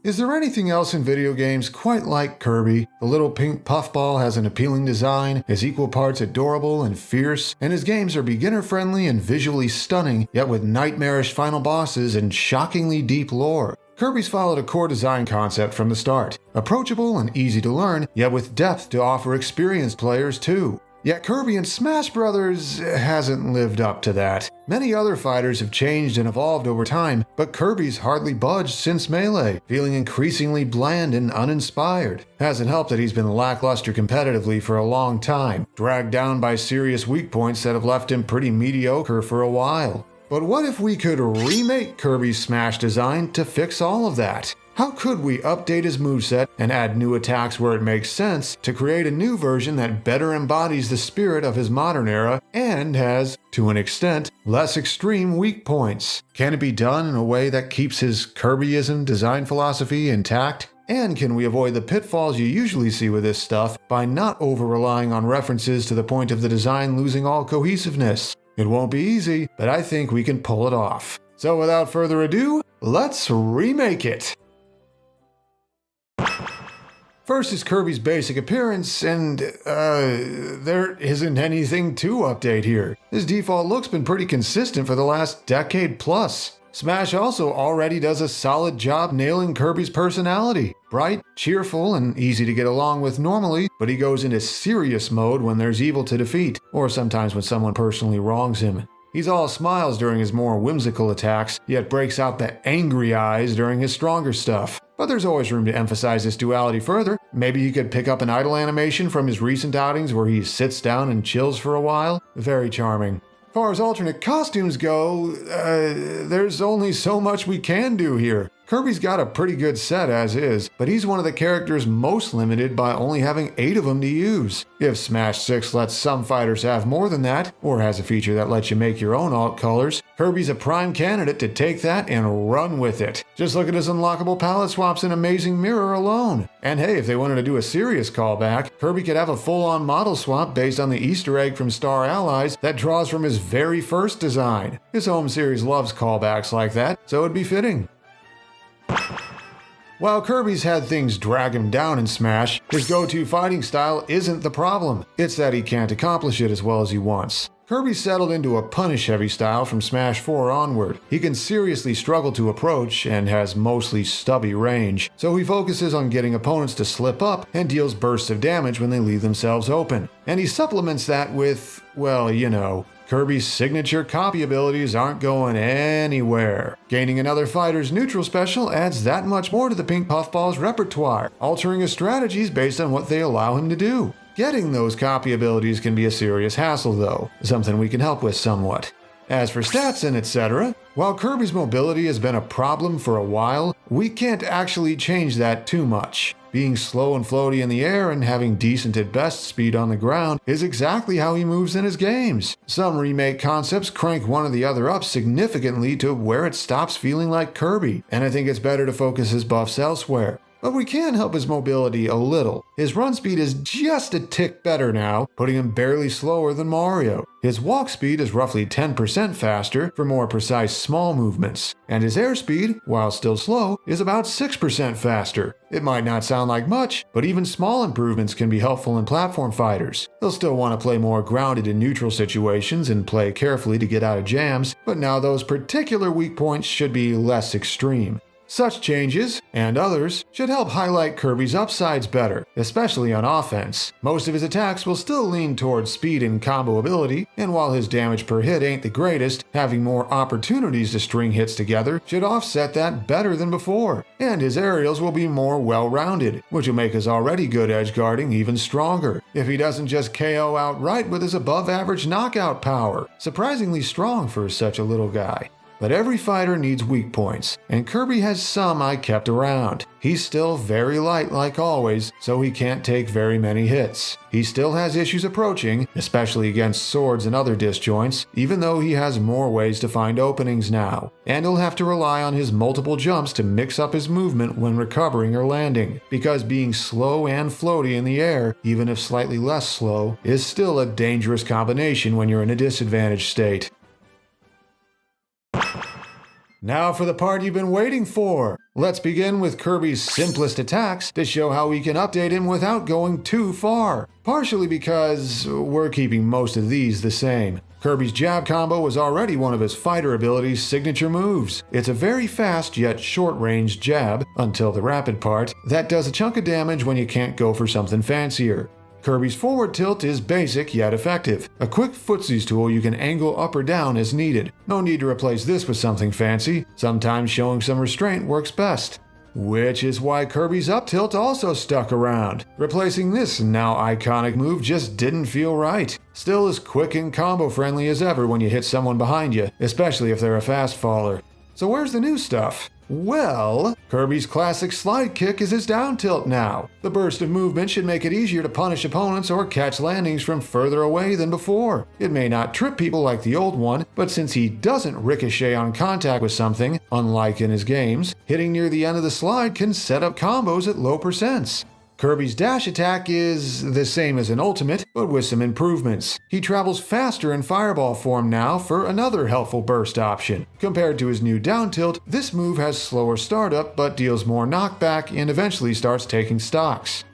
Is there anything else in video games quite like Kirby? The little pink puffball has an appealing design, is equal parts adorable and fierce, and his games are beginner-friendly and visually stunning, yet with nightmarish final bosses and shockingly deep lore. Kirby's followed a core design concept from the start. Approachable and easy to learn, yet with depth to offer experienced players too. Yet Kirby in Smash Bros. Hasn't lived up to that. Many other fighters have changed and evolved over time, but Kirby's hardly budged since Melee, feeling increasingly bland and uninspired. Hasn't helped that he's been lackluster competitively for a long time, dragged down by serious weak points that have left him pretty mediocre for a while. But what if we could remake Kirby's Smash design to fix all of that? How could we update his moveset and add new attacks where it makes sense to create a new version that better embodies the spirit of his modern era and has, to an extent, less extreme weak points? Can it be done in a way that keeps his Kirbyism design philosophy intact? And can we avoid the pitfalls you usually see with this stuff by not over-relying on references to the point of the design losing all cohesiveness? It won't be easy, but I think we can pull it off. So without further ado, let's remake it! First is Kirby's basic appearance, and there isn't anything to update here. His default look's been pretty consistent for the last decade plus. Smash also already does a solid job nailing Kirby's personality. Bright, cheerful, and easy to get along with normally, but he goes into serious mode when there's evil to defeat, or sometimes when someone personally wrongs him. He's all smiles during his more whimsical attacks, yet breaks out the angry eyes during his stronger stuff. But there's always room to emphasize this duality further. Maybe you could pick up an idle animation from his recent outings where he sits down and chills for a while. Very charming. As far as alternate costumes go, there's only so much we can do here. Kirby's got a pretty good set as is, but he's one of the characters most limited by only having 8 of them to use. If Smash 6 lets some fighters have more than that, or has a feature that lets you make your own alt colors, Kirby's a prime candidate to take that and run with it. Just look at his unlockable palette swaps in Amazing Mirror alone. And hey, if they wanted to do a serious callback, Kirby could have a full-on model swap based on the Easter egg from Star Allies that draws from his very first design. His home series loves callbacks like that, so it'd be fitting. While Kirby's had things drag him down in Smash, his go-to fighting style isn't the problem. It's that he can't accomplish it as well as he wants. Kirby settled into a punish-heavy style from Smash 4 onward. He can seriously struggle to approach and has mostly stubby range, so he focuses on getting opponents to slip up and deals bursts of damage when they leave themselves open. And he supplements that with, well, you know, Kirby's signature copy abilities aren't going anywhere. Gaining another fighter's neutral special adds that much more to the Pink Puffball's repertoire, altering his strategies based on what they allow him to do. Getting those copy abilities can be a serious hassle though, something we can help with somewhat. As for stats and etc., while Kirby's mobility has been a problem for a while, we can't actually change that too much. Being slow and floaty in the air and having decent at best speed on the ground is exactly how he moves in his games. Some remake concepts crank one or the other up significantly to where it stops feeling like Kirby, and I think it's better to focus his buffs elsewhere. But we can help his mobility a little. His run speed is just a tick better now, putting him barely slower than Mario. His walk speed is roughly 10% faster for more precise small movements. And his airspeed, while still slow, is about 6% faster. It might not sound like much, but even small improvements can be helpful in platform fighters. He'll still want to play more grounded in neutral situations and play carefully to get out of jams, but now those particular weak points should be less extreme. Such changes, and others, should help highlight Kirby's upsides better, especially on offense. Most of his attacks will still lean towards speed and combo ability, and while his damage per hit ain't the greatest, having more opportunities to string hits together should offset that better than before. And his aerials will be more well-rounded, which will make his already good edge guarding even stronger, if he doesn't just KO outright with his above-average knockout power. Surprisingly strong for such a little guy. But every fighter needs weak points, and Kirby has some I kept around. He's still very light like always, so he can't take very many hits. He still has issues approaching, especially against swords and other disjoints, even though he has more ways to find openings now. And he'll have to rely on his multiple jumps to mix up his movement when recovering or landing, because being slow and floaty in the air, even if slightly less slow, is still a dangerous combination when you're in a disadvantaged state. Now for the part you've been waiting for. Let's begin with Kirby's simplest attacks to show how we can update him without going too far. Partially because we're keeping most of these the same. Kirby's jab combo was already one of his fighter ability's signature moves. It's a very fast yet short-range jab, until the rapid part, that does a chunk of damage when you can't go for something fancier. Kirby's forward tilt is basic yet effective. A quick footsies tool you can angle up or down as needed. No need to replace this with something fancy. Sometimes showing some restraint works best. Which is why Kirby's up tilt also stuck around. Replacing this now iconic move just didn't feel right. Still as quick and combo friendly as ever when you hit someone behind you, especially if they're a fast faller. So where's the new stuff? Well, Kirby's classic slide kick is his down tilt now. The burst of movement should make it easier to punish opponents or catch landings from further away than before. It may not trip people like the old one, but since he doesn't ricochet on contact with something, unlike in his games, hitting near the end of the slide can set up combos at low percents. Kirby's dash attack is the same as an ultimate, but with some improvements. He travels faster in fireball form now for another helpful burst option. Compared to his new down tilt, this move has slower startup but deals more knockback and eventually starts taking stocks.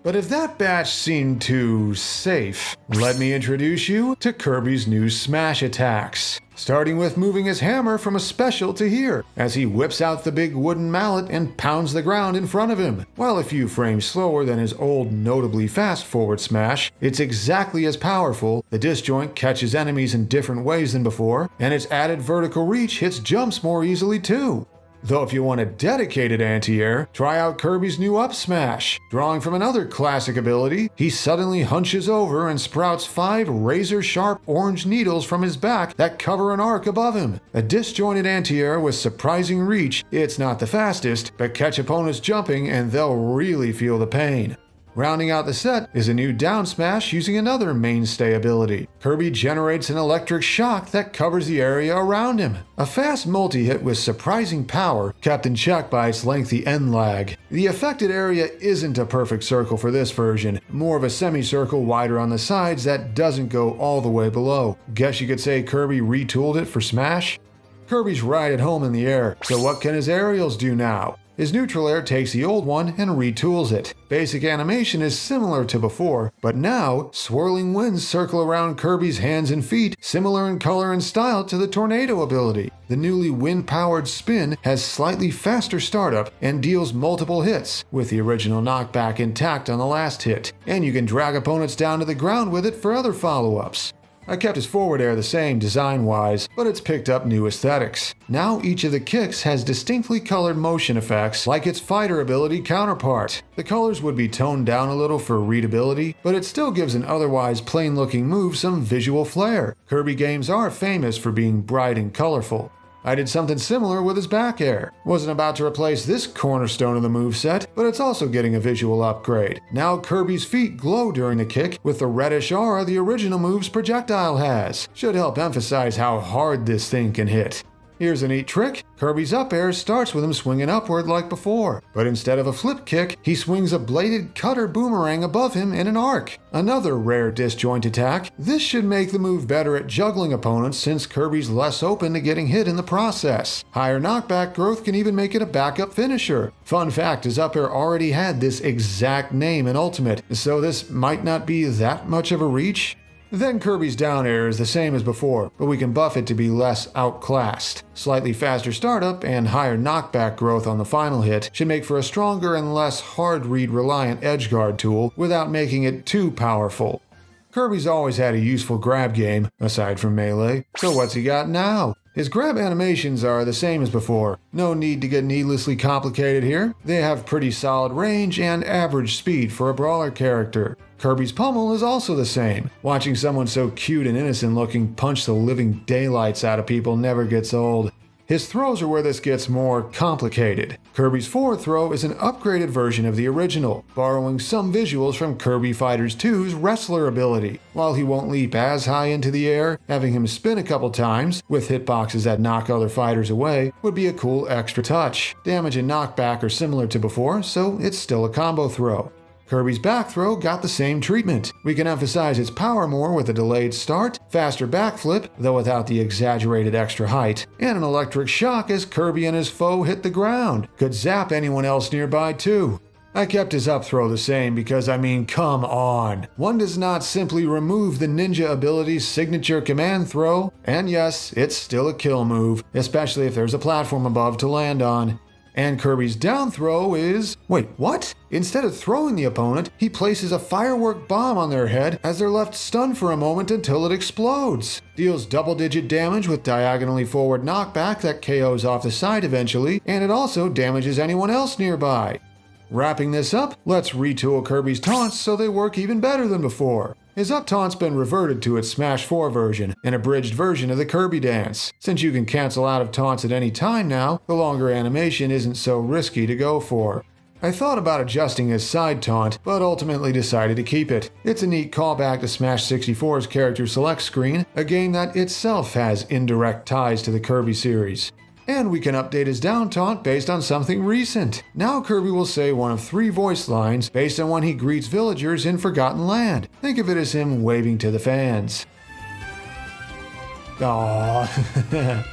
But if that batch seemed too safe, let me introduce you to Kirby's new smash attacks. Starting with moving his hammer from a special to here, as he whips out the big wooden mallet and pounds the ground in front of him. While a few frames slower than his old notably fast forward smash, it's exactly as powerful, the disjoint catches enemies in different ways than before, and its added vertical reach hits jumps more easily too. Though if you want a dedicated anti-air, try out Kirby's new up smash. Drawing from another classic ability, he suddenly hunches over and sprouts 5 razor-sharp orange needles from his back that cover an arc above him. A disjointed anti-air with surprising reach, it's not the fastest, but catch opponents jumping and they'll really feel the pain. Rounding out the set is a new down smash using another mainstay ability. Kirby generates an electric shock that covers the area around him. A fast multi-hit with surprising power, kept in check by its lengthy end lag. The affected area isn't a perfect circle for this version, more of a semicircle wider on the sides that doesn't go all the way below. Guess you could say Kirby retooled it for Smash? Kirby's right at home in the air, so what can his aerials do now? His neutral air takes the old one and retools it. Basic animation is similar to before, but now swirling winds circle around Kirby's hands and feet, similar in color and style to the tornado ability. The newly wind-powered spin has slightly faster startup and deals multiple hits, with the original knockback intact on the last hit, and you can drag opponents down to the ground with it for other follow-ups. I kept his forward air the same design-wise, but it's picked up new aesthetics. Now each of the kicks has distinctly colored motion effects like its fighter ability counterpart. The colors would be toned down a little for readability, but it still gives an otherwise plain-looking move some visual flair. Kirby games are famous for being bright and colorful. I did something similar with his back air. Wasn't about to replace this cornerstone of the moveset, but it's also getting a visual upgrade. Now Kirby's feet glow during the kick with the reddish aura the original move's projectile has. Should help emphasize how hard this thing can hit. Here's a neat trick. Kirby's up air starts with him swinging upward like before, but instead of a flip kick, he swings a bladed cutter boomerang above him in an arc. Another rare disjoint attack. This should make the move better at juggling opponents since Kirby's less open to getting hit in the process. Higher knockback growth can even make it a backup finisher. Fun fact, his up air already had this exact name in Ultimate, so this might not be that much of a reach. Then Kirby's down air is the same as before, but we can buff it to be less outclassed. Slightly faster startup and higher knockback growth on the final hit should make for a stronger and less hard-read reliant edgeguard tool without making it too powerful. Kirby's always had a useful grab game, aside from melee, so what's he got now? His grab animations are the same as before. No need to get needlessly complicated here. They have pretty solid range and average speed for a brawler character. Kirby's pummel is also the same. Watching someone so cute and innocent looking punch the living daylights out of people never gets old. His throws are where this gets more complicated. Kirby's forward throw is an upgraded version of the original, borrowing some visuals from Kirby Fighters 2's wrestler ability. While he won't leap as high into the air, having him spin a couple times, with hitboxes that knock other fighters away, would be a cool extra touch. Damage and knockback are similar to before, so it's still a combo throw. Kirby's back throw got the same treatment. We can emphasize its power more with a delayed start, faster backflip, though without the exaggerated extra height, and an electric shock as Kirby and his foe hit the ground. Could zap anyone else nearby too. I kept his up throw the same because, I mean, come on. One does not simply remove the ninja ability's signature command throw, and yes, it's still a kill move, especially if there's a platform above to land on. And Kirby's down throw is... Wait, what? Instead of throwing the opponent, he places a firework bomb on their head as they're left stunned for a moment until it explodes. Deals double-digit damage with diagonally forward knockback that KOs off the side eventually, and it also damages anyone else nearby. Wrapping this up, let's retool Kirby's taunts so they work even better than before. His up taunt's been reverted to its Smash 4 version, an abridged version of the Kirby dance. Since you can cancel out of taunts at any time now, the longer animation isn't so risky to go for. I thought about adjusting his side taunt, but ultimately decided to keep it. It's a neat callback to Smash 64's character select screen, a game that itself has indirect ties to the Kirby series. And we can update his down taunt based on something recent. Now Kirby will say one of 3 voice lines based on when he greets villagers in Forgotten Land. Think of it as him waving to the fans. Aww.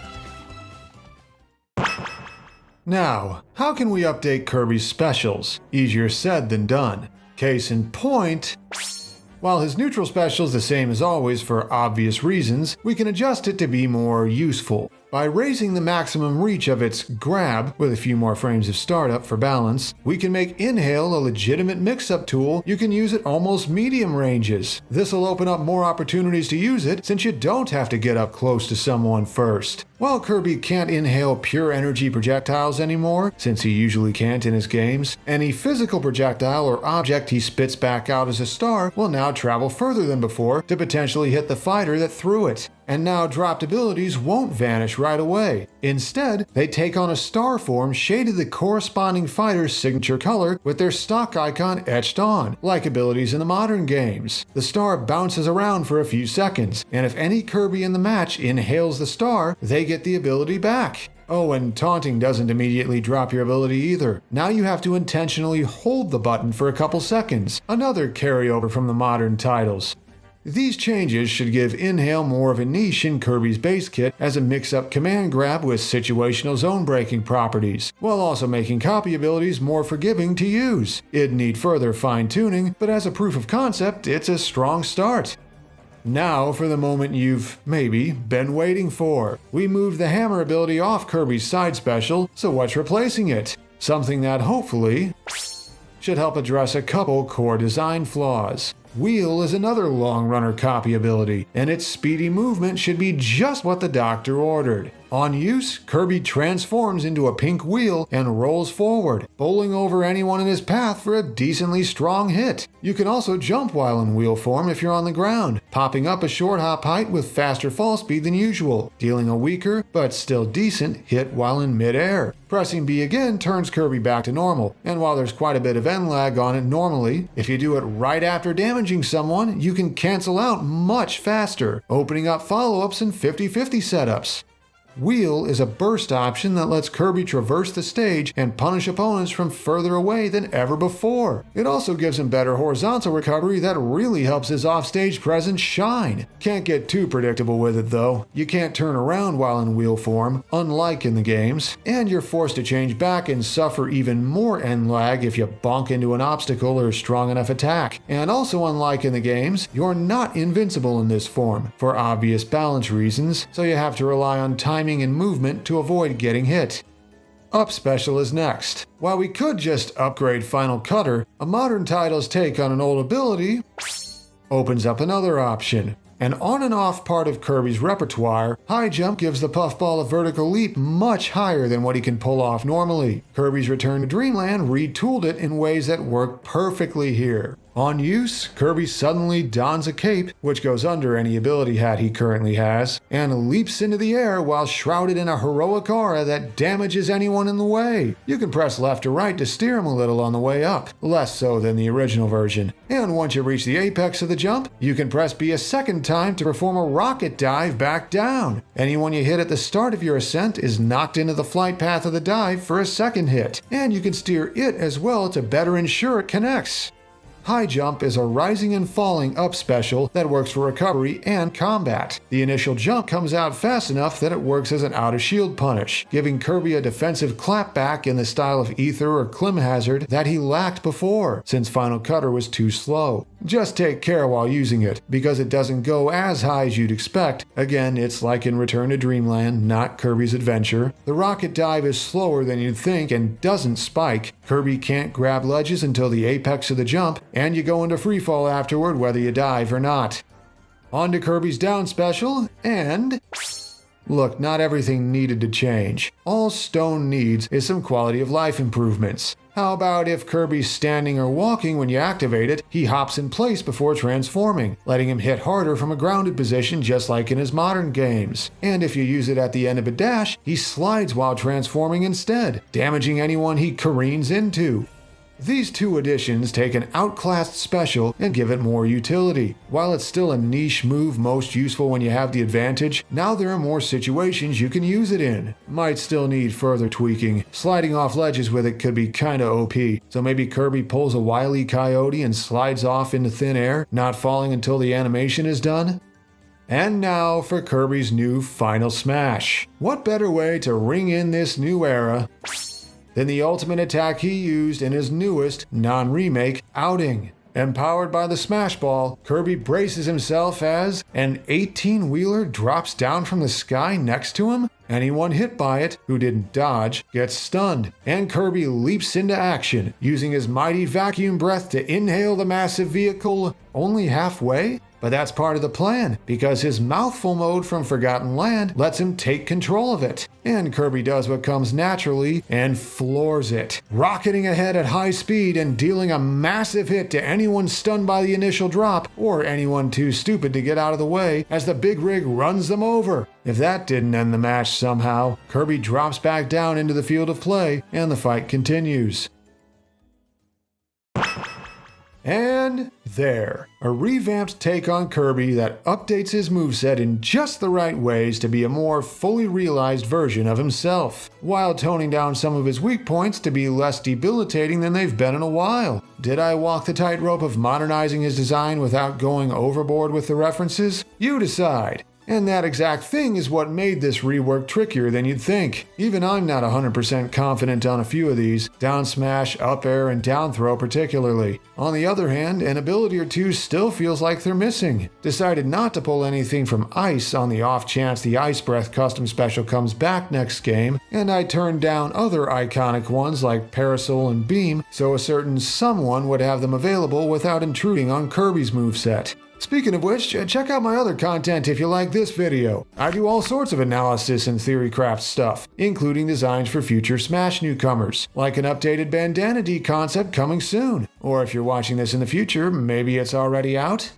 Now, how can we update Kirby's specials? Easier said than done. Case in point... While his neutral special is the same as always for obvious reasons, we can adjust it to be more useful. By raising the maximum reach of its grab, with a few more frames of startup for balance, we can make Inhale a legitimate mix-up tool you can use at almost medium ranges. This will open up more opportunities to use it since you don't have to get up close to someone first. While Kirby can't inhale pure energy projectiles anymore, since he usually can't in his games, any physical projectile or object he spits back out as a star will now travel further than before to potentially hit the fighter that threw it. And now dropped abilities won't vanish right away. Instead, they take on a star form shaded the corresponding fighter's signature color with their stock icon etched on, like abilities in the modern games. The star bounces around for a few seconds, and if any Kirby in the match inhales the star, they get the ability back. Oh, and taunting doesn't immediately drop your ability either. Now you have to intentionally hold the button for a couple seconds, another carryover from the modern titles. These changes should give Inhale more of a niche in Kirby's base kit as a mix-up command grab with situational zone-breaking properties, while also making copy abilities more forgiving to use. It'd need further fine-tuning, but as a proof of concept, it's a strong start. Now for the moment you've, maybe, been waiting for. We moved the hammer ability off Kirby's side special, so what's replacing it? Something that hopefully should help address a couple core design flaws. Wheel is another long runner copy ability, and its speedy movement should be just what the doctor ordered. On use, Kirby transforms into a pink wheel and rolls forward, bowling over anyone in his path for a decently strong hit. You can also jump while in wheel form if you're on the ground, popping up a short hop height with faster fall speed than usual, dealing a weaker, but still decent, hit while in mid-air. Pressing B again turns Kirby back to normal, and while there's quite a bit of end lag on it normally, if you do it right after damaging someone, you can cancel out much faster, opening up follow-ups and 50-50 setups. Wheel is a burst option that lets Kirby traverse the stage and punish opponents from further away than ever before. It also gives him better horizontal recovery that really helps his offstage presence shine. Can't get too predictable with it though. You can't turn around while in wheel form, unlike in the games, and you're forced to change back and suffer even more end lag if you bonk into an obstacle or strong enough attack. And also unlike in the games, you're not invincible in this form, for obvious balance reasons, so you have to rely on timing and movement to avoid getting hit. Up special is next. While we could just upgrade Final Cutter, a modern title's take on an old ability opens up another option. An on and off part of Kirby's repertoire, High Jump gives the puffball a vertical leap much higher than what he can pull off normally. Kirby's Return to Dreamland retooled it in ways that work perfectly here. On use, Kirby suddenly dons a cape, which goes under any ability hat he currently has, and leaps into the air while shrouded in a heroic aura that damages anyone in the way. You can press left or right to steer him a little on the way up, less so than the original version. And once you reach the apex of the jump, you can press B a second time to perform a rocket dive back down. Anyone you hit at the start of your ascent is knocked into the flight path of the dive for a second hit, and you can steer it as well to better ensure it connects. High Jump is a rising and falling up special that works for recovery and combat. The initial jump comes out fast enough that it works as an out-of-shield punish, giving Kirby a defensive clapback in the style of Ether or Clim Hazard that he lacked before, since Final Cutter was too slow. Just take care while using it, because it doesn't go as high as you'd expect. Again, it's like in Return to Dreamland, not Kirby's Adventure. The rocket dive is slower than you'd think and doesn't spike. Kirby can't grab ledges until the apex of the jump, and you go into freefall afterward whether you dive or not. On to Kirby's down special, and... Look, not everything needed to change. All Stone needs is some quality of life improvements. How about if Kirby's standing or walking when you activate it, he hops in place before transforming, letting him hit harder from a grounded position just like in his modern games. And if you use it at the end of a dash, he slides while transforming instead, damaging anyone he careens into. These two additions take an outclassed special and give it more utility. While it's still a niche move most useful when you have the advantage, now there are more situations you can use it in. Might still need further tweaking. Sliding off ledges with it could be kinda OP, so maybe Kirby pulls a Wile E. Coyote and slides off into thin air, not falling until the animation is done? And now for Kirby's new Final Smash. What better way to ring in this new era than the ultimate attack he used in his newest, non-remake, outing. Empowered by the Smash Ball, Kirby braces himself as an 18-wheeler drops down from the sky next to him. Anyone hit by it, who didn't dodge, gets stunned, and Kirby leaps into action, using his mighty vacuum breath to inhale the massive vehicle only halfway? But that's part of the plan, because his mouthful mode from Forgotten Land lets him take control of it. And Kirby does what comes naturally and floors it, rocketing ahead at high speed and dealing a massive hit to anyone stunned by the initial drop, or anyone too stupid to get out of the way as the big rig runs them over. If that didn't end the match somehow, Kirby drops back down into the field of play and the fight continues. And there, a revamped take on Kirby that updates his moveset in just the right ways to be a more fully realized version of himself, while toning down some of his weak points to be less debilitating than they've been in a while. Did I walk the tightrope of modernizing his design without going overboard with the references? You decide. And that exact thing is what made this rework trickier than you'd think. Even I'm not 100% confident on a few of these, down smash, up air, and down throw particularly. On the other hand, an ability or two still feels like they're missing. Decided not to pull anything from Ice on the off chance the Ice Breath custom special comes back next game, and I turned down other iconic ones like Parasol and Beam so a certain someone would have them available without intruding on Kirby's moveset. Speaking of which, check out my other content if you like this video. I do all sorts of analysis and theorycraft stuff, including designs for future Smash newcomers, like an updated Bandana D concept coming soon. Or if you're watching this in the future, maybe it's already out?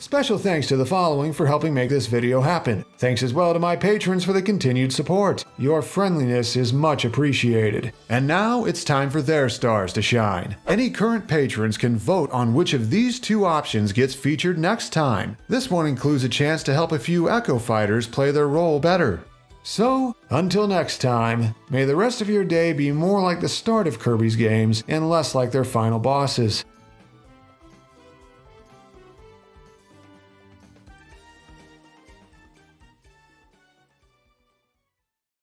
Special thanks to the following for helping make this video happen. Thanks as well to my patrons for the continued support. Your friendliness is much appreciated. And now it's time for their stars to shine. Any current patrons can vote on which of these two options gets featured next time. This one includes a chance to help a few Echo Fighters play their role better. So, until next time, may the rest of your day be more like the start of Kirby's games and less like their final bosses.